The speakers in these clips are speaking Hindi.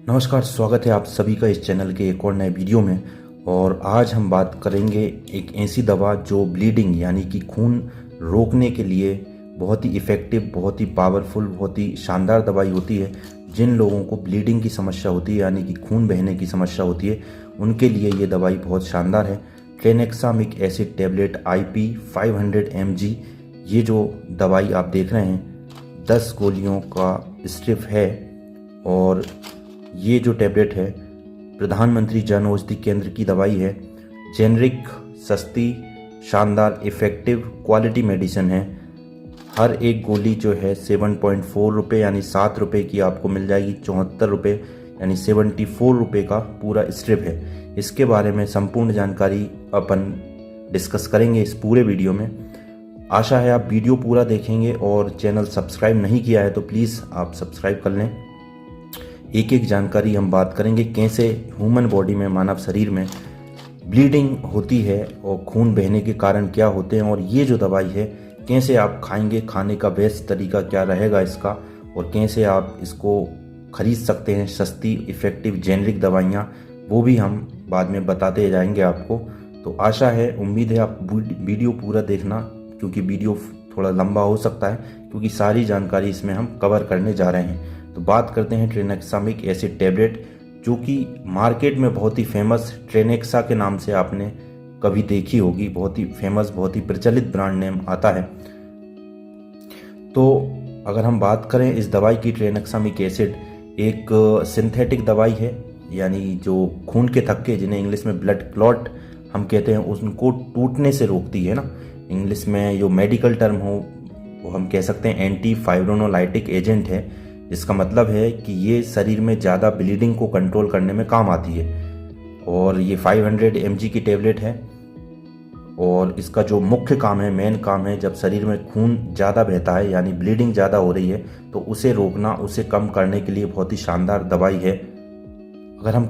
नमस्कार, स्वागत है आप सभी का इस चैनल के एक और नए वीडियो में। और आज हम बात करेंगे एक ऐसी दवा जो ब्लीडिंग यानी कि खून रोकने के लिए बहुत ही इफ़ेक्टिव, बहुत ही पावरफुल, बहुत ही शानदार दवाई होती है। जिन लोगों को ब्लीडिंग की समस्या होती है यानी कि खून बहने की समस्या होती है, उनके लिए ये दवाई बहुत शानदार है। ट्रेनेक्सामिक एसिड टैबलेट IP 500 mg। ये जो दवाई आप देख रहे हैं 10 गोलियों का स्ट्रिप है। और ये जो टैबलेट है प्रधानमंत्री जन औषधि केंद्र की दवाई है। जेनरिक, सस्ती, शानदार, इफ़ेक्टिव, क्वालिटी मेडिसिन है। हर एक गोली जो है 7.4 रुपये यानी 7 रुपये की आपको मिल जाएगी। 74 रुपये यानी 74 रुपये का पूरा स्ट्रिप है। इसके बारे में संपूर्ण जानकारी अपन डिस्कस करेंगे इस पूरे वीडियो में। आशा है आप वीडियो पूरा देखेंगे और चैनल सब्सक्राइब नहीं किया है तो प्लीज़ आप सब्सक्राइब कर लें। एक एक जानकारी हम बात करेंगे कैसे ह्यूमन बॉडी में, मानव शरीर में ब्लीडिंग होती है और खून बहने के कारण क्या होते हैं, और ये जो दवाई है कैसे आप खाएंगे, खाने का बेस्ट तरीका क्या रहेगा इसका, और कैसे आप इसको खरीद सकते हैं। सस्ती, इफ़ेक्टिव, जेनरिक दवाइयाँ वो भी हम बाद में बताते जाएंगे आपको। तो आशा है, उम्मीद है आप वीडियो पूरा देखना, क्योंकि वीडियो थोड़ा लंबा हो सकता है क्योंकि सारी जानकारी इसमें हम कवर करने जा रहे हैं। तो बात करते हैं ट्रेनेक्सामिक एसिड टैबलेट, जो कि मार्केट में बहुत ही फेमस ट्रेनेक्सा के नाम से आपने कभी देखी होगी। बहुत ही फेमस, बहुत ही प्रचलित ब्रांड नेम आता है। तो अगर हम बात करें इस दवाई की, ट्रेनेक्सामिक एसिड एक सिंथेटिक दवाई है, यानी जो खून के थक्के, जिन्हें इंग्लिश में ब्लड क्लॉट हम कहते हैं, उनको टूटने से रोकती है ना। इंग्लिश में जो मेडिकल टर्म हो वो हम कह सकते हैं एंटी फाइब्रोनोलाइटिक एजेंट है, जिसका मतलब है कि ये शरीर में ज़्यादा ब्लीडिंग को कंट्रोल करने में काम आती है। और ये 500 mg की टैबलेट है। और इसका जो मुख्य काम है, मेन काम है, जब शरीर में खून ज़्यादा बहता है यानी ब्लीडिंग ज़्यादा हो रही है तो उसे रोकना, उसे कम करने के लिए बहुत ही शानदार दवाई है। अगर हम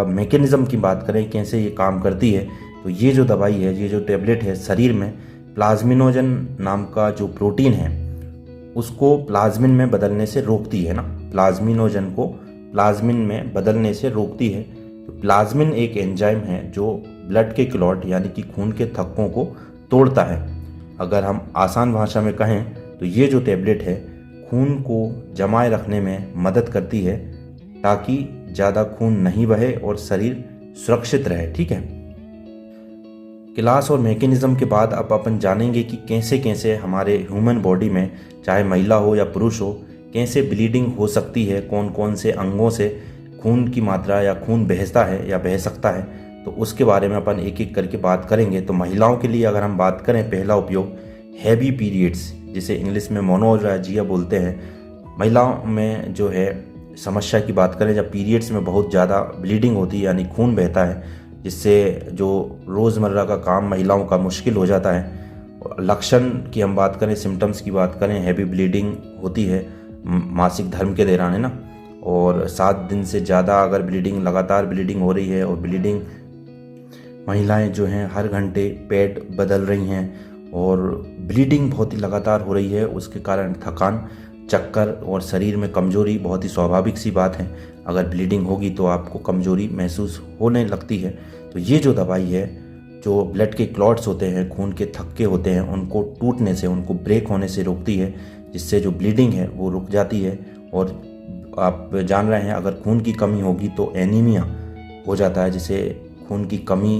मैकेनिज़्म की बात करें कैसे ये काम करती है, तो ये जो दवाई है, ये जो टैबलेट है, शरीर में प्लाज्मिनोजन नाम का जो प्रोटीन है उसको प्लाज्मिन में बदलने से रोकती है ना। प्लाज्मिनोजन को प्लाज्मिन में बदलने से रोकती है। तो प्लाज्मिन एक एंजाइम है जो ब्लड के क्लॉट यानी कि खून के थक्कों को तोड़ता है। अगर हम आसान भाषा में कहें तो ये जो टैबलेट है खून को जमाए रखने में मदद करती है, ताकि ज़्यादा खून नहीं बहे और शरीर सुरक्षित रहे। ठीक है, क्लास और मैकेनिज़्म के बाद अब अपन जानेंगे कि कैसे कैसे हमारे ह्यूमन बॉडी में, चाहे महिला हो या पुरुष हो, कैसे ब्लीडिंग हो सकती है, कौन कौन से अंगों से खून की मात्रा या खून बहता है या बह सकता है। तो उसके बारे में अपन एक एक करके बात करेंगे। तो महिलाओं के लिए अगर हम बात करें, पहला उपयोग हैवी पीरियड्स, जिसे इंग्लिश में मोनोरेजिया बोलते हैं। महिलाओं में जो है समस्या की बात करें, जब पीरियड्स में बहुत ज़्यादा ब्लीडिंग होती है यानी खून बहता है, जिससे जो रोज़मर्रा का काम महिलाओं का मुश्किल हो जाता है। लक्षण की हम बात करें, सिम्टम्स की बात करें, हैवी ब्लीडिंग होती है मासिक धर्म के दौरान, है ना। और 7 दिन से ज़्यादा अगर ब्लीडिंग, लगातार ब्लीडिंग हो रही है, और ब्लीडिंग महिलाएं जो हैं हर घंटे पैड बदल रही हैं और ब्लीडिंग बहुत ही लगातार हो रही है, उसके कारण थकान, चक्कर और शरीर में कमजोरी बहुत ही स्वाभाविक सी बात है। अगर ब्लीडिंग होगी तो आपको कमजोरी महसूस होने लगती है। तो ये जो दवाई है, जो ब्लड के क्लॉट्स होते हैं, खून के थक्के होते हैं, उनको टूटने से, उनको ब्रेक होने से रोकती है, जिससे जो ब्लीडिंग है वो रुक जाती है। और आप जान रहे हैं, अगर खून की कमी होगी तो एनीमिया हो जाता है, जिसे खून की कमी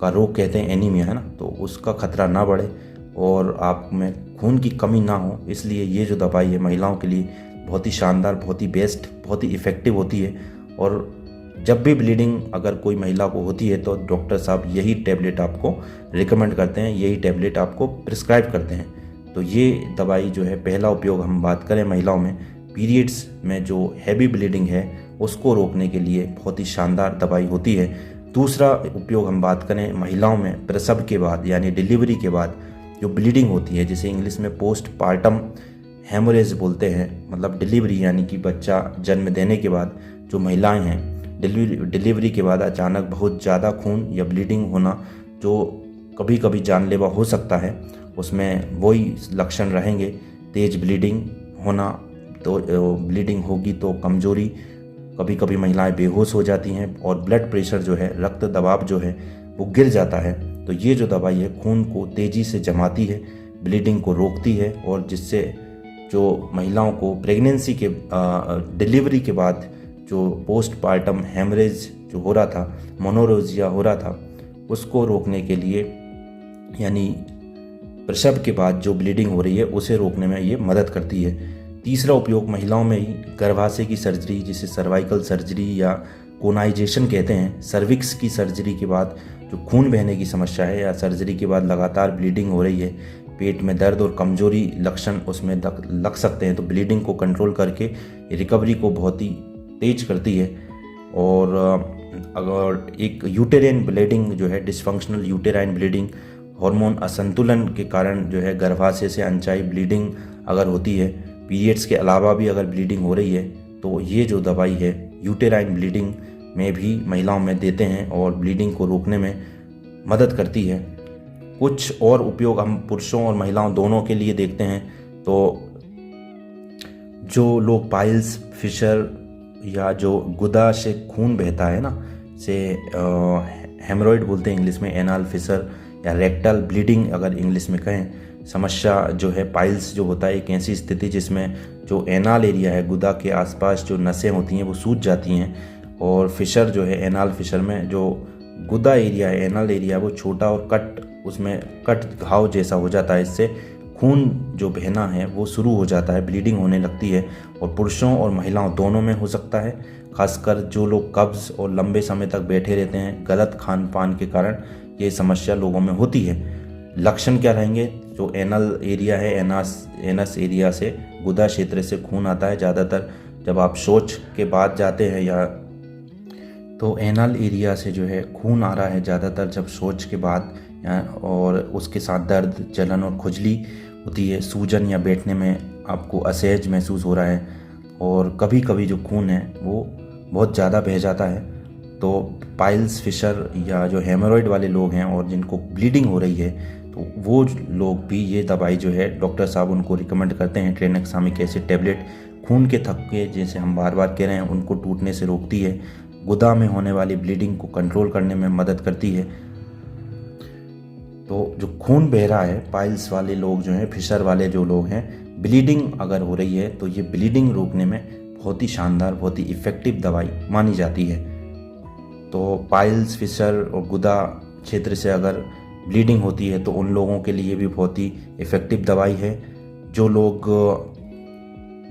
का रोग कहते हैं, एनीमिया, है ना। तो उसका खतरा ना बढ़े और आप में खून की कमी ना हो, इसलिए ये जो दवाई है महिलाओं के लिए बहुत ही शानदार, बहुत ही बेस्ट, बहुत ही इफ़ेक्टिव होती है। और जब भी ब्लीडिंग अगर कोई महिला को होती है तो डॉक्टर साहब यही टैबलेट आपको रिकमेंड करते हैं, यही टैबलेट आपको प्रिस्क्राइब करते हैं। तो ये दवाई जो है, पहला उपयोग हम बात करें महिलाओं में, पीरियड्स में जो हैवी ब्लीडिंग है उसको रोकने के लिए बहुत ही शानदार दवाई होती है। दूसरा उपयोग हम बात करें महिलाओं में प्रसव के बाद यानी डिलीवरी के बाद जो ब्लीडिंग होती है, जिसे इंग्लिश में पोस्ट पार्टम हेमोरेज बोलते हैं, मतलब डिलीवरी यानी कि बच्चा जन्म देने के बाद जो महिलाएं हैं, डिलीवरी के बाद अचानक बहुत ज़्यादा खून या ब्लीडिंग होना, जो कभी कभी जानलेवा हो सकता है, उसमें वही लक्षण रहेंगे। तेज़ ब्लीडिंग होना, तो ब्लीडिंग होगी तो कमज़ोरी, कभी कभी महिलाएं बेहोश हो जाती हैं और ब्लड प्रेशर जो है, रक्त दबाव जो है वो गिर जाता है। तो ये जो दवाई है खून को तेज़ी से जमाती है, ब्लीडिंग को रोकती है, और जिससे जो महिलाओं को प्रेगनेंसी के डिलीवरी के बाद जो पोस्टपार्टम हेमरेज जो हो रहा था, मोनोरोजिया हो रहा था, उसको रोकने के लिए, यानी प्रसव के बाद जो ब्लीडिंग हो रही है उसे रोकने में ये मदद करती है। तीसरा उपयोग महिलाओं में ही गर्भाशय की सर्जरी, जिसे सर्वाइकल सर्जरी या कोनाइजेशन कहते हैं, सर्विक्स की सर्जरी के बाद जो खून बहने की समस्या है या सर्जरी के बाद लगातार ब्लीडिंग हो रही है, पेट में दर्द और कमजोरी लक्षण उसमें लग सकते हैं, तो ब्लीडिंग को कंट्रोल करके रिकवरी को बहुत ही तेज करती है। और अगर एक यूटेराइन ब्लीडिंग जो है, डिसफंक्शनल यूटेराइन ब्लीडिंग, हार्मोन असंतुलन के कारण जो है गर्भाशय से अनचाही ब्लीडिंग अगर होती है, पीरियड्स के अलावा भी अगर ब्लीडिंग हो रही है, तो ये जो दवाई है यूटेराइन ब्लीडिंग में भी महिलाओं में देते हैं और ब्लीडिंग को रोकने में मदद करती है। कुछ और उपयोग हम पुरुषों और महिलाओं दोनों के लिए देखते हैं। तो जो लोग पाइल्स, फिशर या जो गुदा से खून बहता है ना, से हेमरॉइड बोलते हैं इंग्लिश में, एनाल फिशर या रेक्टल ब्लीडिंग अगर इंग्लिश में कहें, समस्या जो है पाइल्स जो होता है एक ऐसी स्थिति जिसमें जो एनाल एरिया है, गुदा के आसपास जो नसें होती हैं वो सूज जाती हैं, और फिशर जो है, एनाल फिशर में जो गुदा एरिया है, एनाल एरिया वो छोटा और उसमें कट घाव जैसा हो जाता है, इससे खून जो बहना है वो शुरू हो जाता है, ब्लीडिंग होने लगती है, और पुरुषों और महिलाओं दोनों में हो सकता है। खासकर जो लोग कब्ज और लंबे समय तक बैठे रहते हैं गलत खान पान के कारण, ये समस्या लोगों में होती है। लक्षण क्या रहेंगे? जो एनल एरिया है, एनस एरिया से, गुदा क्षेत्र से खून आता है ज़्यादातर जब आप शौच के बाद जाते हैं, या तो एनल एरिया से जो है खून आ रहा है ज़्यादातर जब शौच के बाद, और उसके साथ दर्द, जलन और खुजली होती है, सूजन या बैठने में आपको असहज महसूस हो रहा है, और कभी कभी जो खून है वो बहुत ज़्यादा बह जाता है। तो पाइल्स, फिशर या जो हेमरॉइड वाले लोग हैं और जिनको ब्लीडिंग हो रही है, तो वो लोग भी ये दवाई जो है डॉक्टर साहब उनको रिकमेंड करते हैं, ट्रेनेक्सामिक एसिड टैबलेट। खून के थक्के जैसे हम बार बार कह रहे हैं उनको टूटने से रोकती है, गुदा में होने वाली ब्लीडिंग को कंट्रोल करने में मदद करती है। तो जो खून बह रहा है, पाइल्स वाले लोग जो हैं, फिशर वाले जो लोग हैं, ब्लीडिंग अगर हो रही है तो ये ब्लीडिंग रोकने में बहुत ही शानदार, बहुत ही इफ़ेक्टिव दवाई मानी जाती है। तो पाइल्स, फिशर और गुदा क्षेत्र से अगर ब्लीडिंग होती है तो उन लोगों के लिए भी बहुत ही इफ़ेक्टिव दवाई है। जो लोग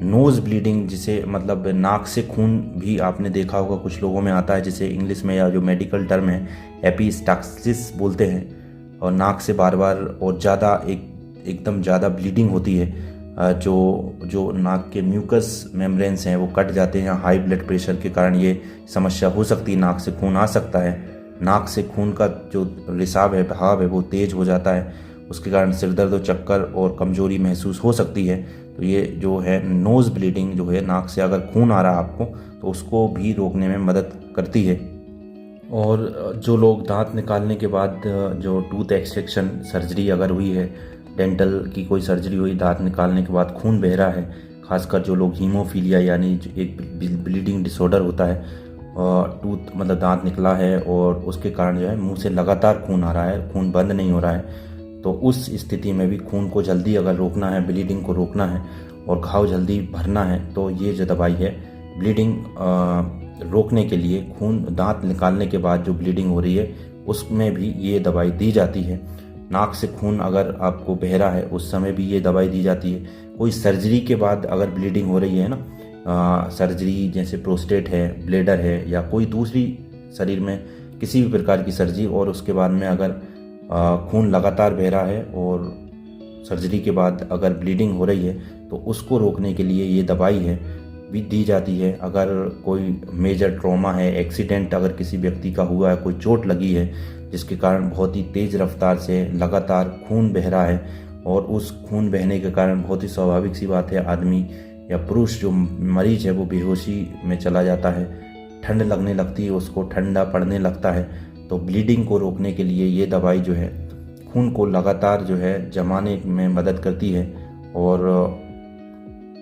नोज़ ब्लीडिंग, जिसे मतलब नाक से खून भी आपने देखा होगा कुछ लोगों में आता है, जिसे इंग्लिश में या जो मेडिकल टर्म है एपिस्टाक्सिस बोलते हैं, और नाक से बार बार और ज़्यादा एकदम ज़्यादा ब्लीडिंग होती है, जो नाक के म्यूकस मेम्ब्रेन्स हैं वो कट जाते हैं। हाई ब्लड प्रेशर के कारण ये समस्या हो सकती है, नाक से खून आ सकता है, नाक से खून का जो रिसाव है, बहाव है वो तेज़ हो जाता है, उसके कारण सिर दर्द और चक्कर और कमजोरी महसूस हो सकती है। तो ये जो है नोज़ ब्लीडिंग जो है, नाक से अगर खून आ रहा है आपको, तो उसको भी रोकने में मदद करती है। और जो लोग दांत निकालने के बाद जो टूथ एक्सट्रैक्शन सर्जरी अगर हुई है, डेंटल की कोई सर्जरी हुई, दांत निकालने के बाद खून बह रहा है, खासकर जो लोग हीमोफीलिया यानी एक ब्लीडिंग डिसऑर्डर होता है, टूथ मतलब दांत निकला है और उसके कारण जो है मुंह से लगातार खून आ रहा है, खून बंद नहीं हो रहा है, तो उस स्थिति में भी खून को जल्दी अगर रोकना है, ब्लीडिंग को रोकना है और घाव जल्दी भरना है, तो ये जो दवाई है ब्लीडिंग रोकने के लिए, खून दांत निकालने के बाद जो ब्लीडिंग हो रही है उसमें भी ये दवाई दी जाती है। नाक से खून अगर आपको बह रहा है उस समय भी ये दवाई दी जाती है। कोई सर्जरी के बाद अगर ब्लीडिंग हो रही है ना, सर्जरी जैसे प्रोस्टेट है, ब्लेडर है, या कोई दूसरी शरीर में किसी भी प्रकार की सर्जरी, और उसके बाद में अगर खून लगातार बह रहा है और सर्जरी के बाद अगर ब्लीडिंग हो रही है, तो उसको रोकने के लिए ये दवाई है भी दी जाती है। अगर कोई मेजर ट्रॉमा है, एक्सीडेंट अगर किसी व्यक्ति का हुआ है, कोई चोट लगी है जिसके कारण बहुत ही तेज़ रफ्तार से लगातार खून बह रहा है, और उस खून बहने के कारण बहुत ही स्वाभाविक सी बात है, आदमी या पुरुष जो मरीज है वो बेहोशी में चला जाता है, ठंड लगने लगती है, उसको ठंडा पड़ने लगता है। तो ब्लीडिंग को रोकने के लिए ये दवाई जो है खून को लगातार जो है जमाने में मदद करती है, और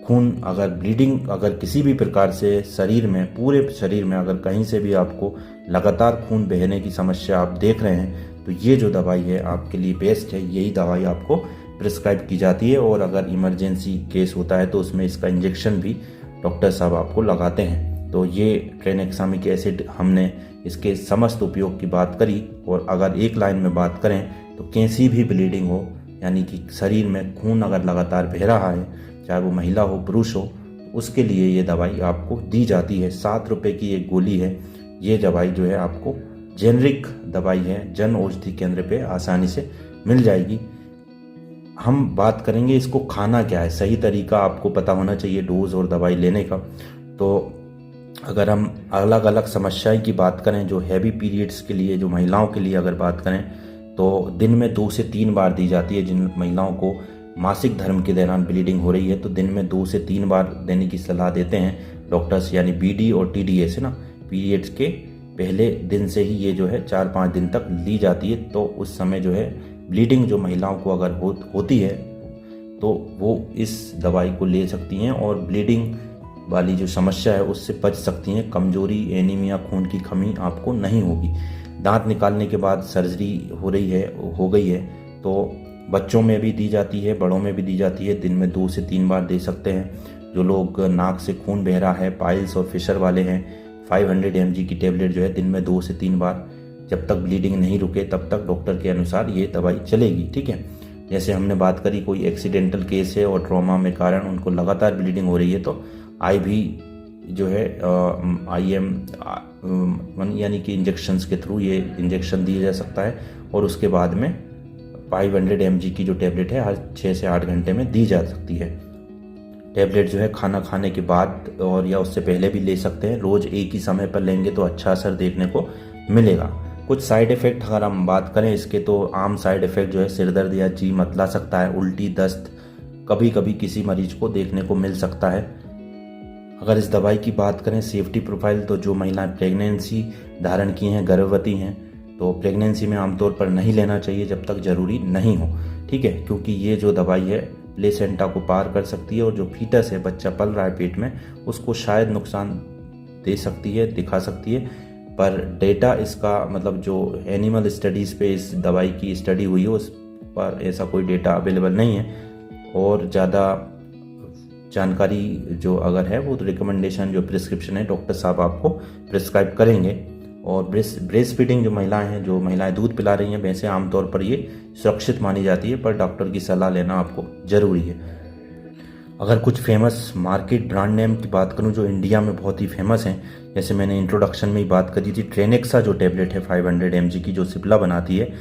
खून अगर ब्लीडिंग अगर किसी भी प्रकार से शरीर में, पूरे शरीर में अगर कहीं से भी आपको लगातार खून बहने की समस्या आप देख रहे हैं तो ये जो दवाई है आपके लिए बेस्ट है। यही दवाई आपको प्रिस्क्राइब की जाती है और अगर इमरजेंसी केस होता है तो उसमें इसका इंजेक्शन भी डॉक्टर साहब आपको लगाते हैं। तो ये ट्रेनेक्सामिक एसिड हमने इसके समस्त उपयोग की बात करी। और अगर एक लाइन में बात करें तो कैसी भी ब्लीडिंग हो, यानी कि शरीर में खून अगर लगातार बह रहा है, चाहे वो महिला हो पुरुष हो, उसके लिए ये दवाई आपको दी जाती है। 7 रुपये की एक गोली है। ये दवाई जो है आपको जेनरिक दवाई है, जन औषधि केंद्र पे आसानी से मिल जाएगी। हम बात करेंगे इसको खाना क्या है, सही तरीका आपको पता होना चाहिए डोज और दवाई लेने का। तो अगर हम अलग अलग समस्याएं की बात करें, जो हैवी पीरियड्स के लिए, जो महिलाओं के लिए अगर बात करें तो दिन में 2 से 3 बार दी जाती है। जिन महिलाओं को मासिक धर्म के दौरान ब्लीडिंग हो रही है तो दिन में 2 से 3 बार देने की सलाह देते हैं डॉक्टर्स, यानी बीडी और टीडीएस है ना, पीरियड्स के पहले दिन से ही ये जो है 4-5 दिन तक ली जाती है। तो उस समय जो है ब्लीडिंग जो महिलाओं को अगर होती है तो वो इस दवाई को ले सकती हैं और ब्लीडिंग वाली जो समस्या है उससे बच सकती हैं। कमजोरी, एनीमिया, खून की कमी आपको नहीं होगी। दांत निकालने के बाद सर्जरी हो गई है तो बच्चों में भी दी जाती है, बड़ों में भी दी जाती है। दिन में 2 से 3 बार दे सकते हैं। जो लोग नाक से खून बह रहा है, पाइल्स और फिशर वाले हैं, 500 mg की टेबलेट जो है दिन में 2 से 3 बार, जब तक ब्लीडिंग नहीं रुके तब तक डॉक्टर के अनुसार ये दवाई चलेगी। ठीक है, जैसे हमने बात करी कोई एक्सीडेंटल केस है और ट्रॉमा में कारण उनको लगातार ब्लीडिंग हो रही है तो IV जो है IM यानी कि इंजेक्शंस के थ्रू ये इंजेक्शन दिया जा सकता है और उसके बाद में 500 mg की जो टेबलेट है हर 6 से 8 घंटे में दी जा सकती है। टेबलेट जो है खाना खाने के बाद और या उससे पहले भी ले सकते हैं। रोज़ एक ही समय पर लेंगे तो अच्छा असर देखने को मिलेगा। कुछ साइड इफ़ेक्ट अगर हम बात करें इसके तो आम साइड इफ़ेक्ट जो है सिर दर्द या जी मतला सकता है, उल्टी, दस्त कभी कभी किसी मरीज को देखने को मिल सकता है। अगर इस दवाई की बात करें सेफ्टी प्रोफाइल, तो जो महिलाएं प्रेगनेंसी धारण की हैं, गर्भवती हैं, तो प्रेगनेंसी में आमतौर पर नहीं लेना चाहिए जब तक ज़रूरी नहीं हो। ठीक है, क्योंकि ये जो दवाई है प्लेसेंटा को पार कर सकती है और जो फीटस है, बच्चा पल रहा है पेट में, उसको शायद नुकसान दे सकती है, दिखा सकती है। पर डेटा इसका मतलब जो एनिमल स्टडीज़ पे इस दवाई की स्टडी हुई है उस पर ऐसा कोई डेटा अवेलेबल नहीं है। और ज़्यादा जानकारी जो अगर है वो तो रिकमेंडेशन जो प्रिस्क्रिप्शन है डॉक्टर साहब आपको प्रिस्क्राइब करेंगे। और ब्रेस्ट फीडिंग जो महिलाएं हैं, जो महिलाएं दूध पिला रही हैं, वैसे आमतौर पर ये सुरक्षित मानी जाती है, पर डॉक्टर की सलाह लेना आपको ज़रूरी है। अगर कुछ फेमस मार्केट ब्रांड नेम की बात करूं जो इंडिया में बहुत ही फेमस हैं, जैसे मैंने इंट्रोडक्शन में ही बात करी थी, ट्रेनेक्सा जो टेबलेट है 500 mg की, जो सिप्ला बनाती है,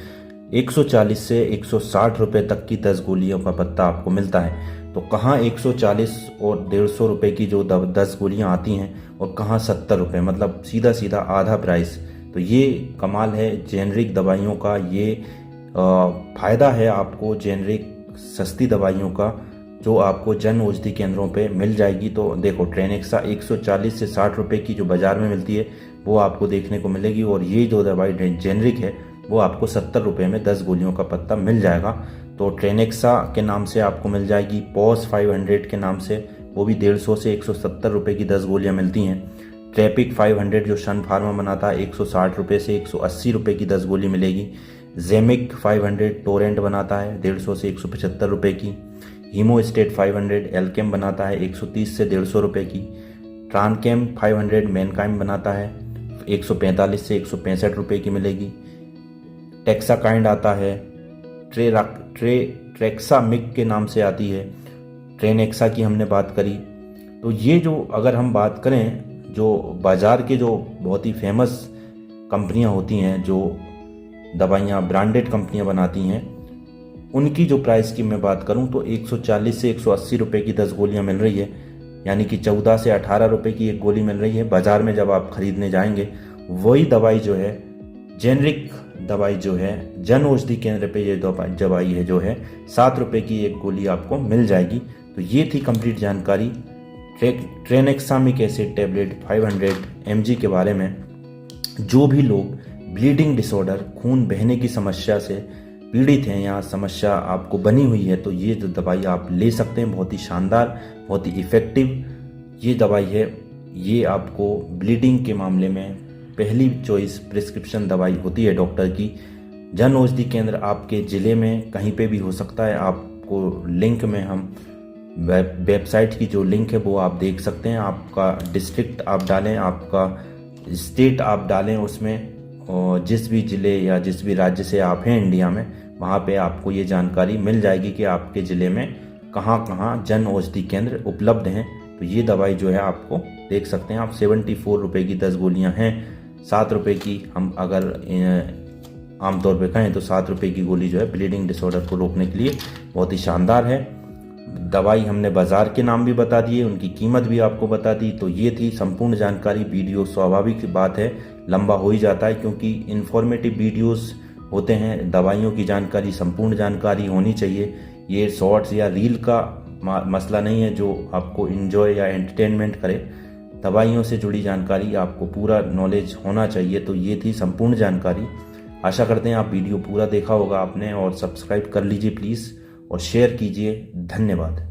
140 से 160 रुपये तक की 10 गोलियों का पत्ता आपको मिलता है। तो कहाँ 140 और 150 रुपये की जो 10 गोलियाँ आती हैं और कहाँ 70 रुपये, मतलब सीधा सीधा आधा प्राइस। तो ये कमाल है जेनरिक दवाइयों का, ये फ़ायदा है आपको जेनरिक सस्ती दवाइयों का जो आपको जन औषधि केंद्रों पे मिल जाएगी। तो देखो ट्रेनेक्सा 140 से 60 रुपये की जो बाज़ार में मिलती है वो आपको देखने को मिलेगी, और ये जो दवाई जेनरिक है वो आपको 70 रुपये में 10 गोलियों का पत्ता मिल जाएगा। तो ट्रेनेक्सा के नाम से आपको मिल जाएगी, पॉस 500 के नाम से, वो भी 150 से 170 रुपये की 10 गोलियाँ मिलती हैं। ट्रैपिक 500 जो सन फार्मा बनाता है 160 रुपये से 180 रुपये की 10 गोली मिलेगी। जेमिक 500 टोरेंट बनाता है 150 से 175 रुपये की। हीमोस्टेट 500 एल्केम बनाता है 130 से 150 रुपये की। ट्रांकेम 500 मैनकाइम बनाता है 145 से 165 रुपये की मिलेगी। टेक्साकाइंड आता है, ट्रेक्सामिक के नाम से आती है। ट्रेनेक्सा की हमने बात करी। तो ये जो अगर हम बात करें जो बाज़ार के जो बहुत ही फेमस कंपनियां होती हैं, जो दवाइयाँ ब्रांडेड कंपनियां बनाती हैं, उनकी जो प्राइस की मैं बात करूं तो 140 से 180 रुपये की 10 गोलियां मिल रही है, यानी कि 14 से 18 रुपये की एक गोली मिल रही है। बाज़ार में जब आप खरीदने जाएंगे वही दवाई जो है जेनरिक दवाई जो है जन औषधि केंद्र पे ये दवाई है जो है 7 रुपये की एक गोली आपको मिल जाएगी। तो ये थी कंप्लीट जानकारी ट्रेनेक्सामिक एसिड टेबलेट 500 mg के बारे में। जो भी लोग ब्लीडिंग डिसऑर्डर, खून बहने की समस्या से पीड़ित हैं या समस्या आपको बनी हुई है तो ये जो दवाई आप ले सकते हैं, बहुत ही शानदार, बहुत ही इफ़ेक्टिव ये दवाई है। ये आपको ब्लीडिंग के मामले में पहली चॉइस प्रिस्क्रिप्शन दवाई होती है डॉक्टर की। जन औषधि केंद्र आपके ज़िले में कहीं पे भी हो सकता है। आपको लिंक में हम वेबसाइट की जो लिंक है वो आप देख सकते हैं। आपका डिस्ट्रिक्ट आप डालें, आपका स्टेट आप डालें उसमें, और जिस भी ज़िले या जिस भी राज्य से आप हैं इंडिया में, वहाँ पे आपको ये जानकारी मिल जाएगी कि आपके ज़िले में कहाँ कहाँ जन औषधि केंद्र उपलब्ध हैं। तो ये दवाई जो है आपको देख सकते हैं आप। 74 रुपये की 10 गोलियाँ हैं। 7 रुपये की हम अगर आमतौर पे कहें तो 7 रुपये की गोली जो है ब्लीडिंग डिसऑर्डर को रोकने के लिए बहुत ही शानदार है। दवाई हमने बाज़ार के नाम भी बता दिए, उनकी कीमत भी आपको बता दी। तो ये थी संपूर्ण जानकारी। वीडियो स्वाभाविक बात है लंबा हो ही जाता है क्योंकि इन्फॉर्मेटिव वीडियोस होते हैं। दवाइयों की जानकारी, संपूर्ण जानकारी होनी चाहिए। ये शॉर्ट्स या रील का मसला नहीं है जो आपको एंजॉय या एंटरटेनमेंट करे। दवाइयों से जुड़ी जानकारी आपको पूरा नॉलेज होना चाहिए। तो ये थी संपूर्ण जानकारी। आशा करते हैं आप वीडियो पूरा देखा होगा आपने, और सब्सक्राइब कर लीजिए प्लीज़ और शेयर कीजिए। धन्यवाद।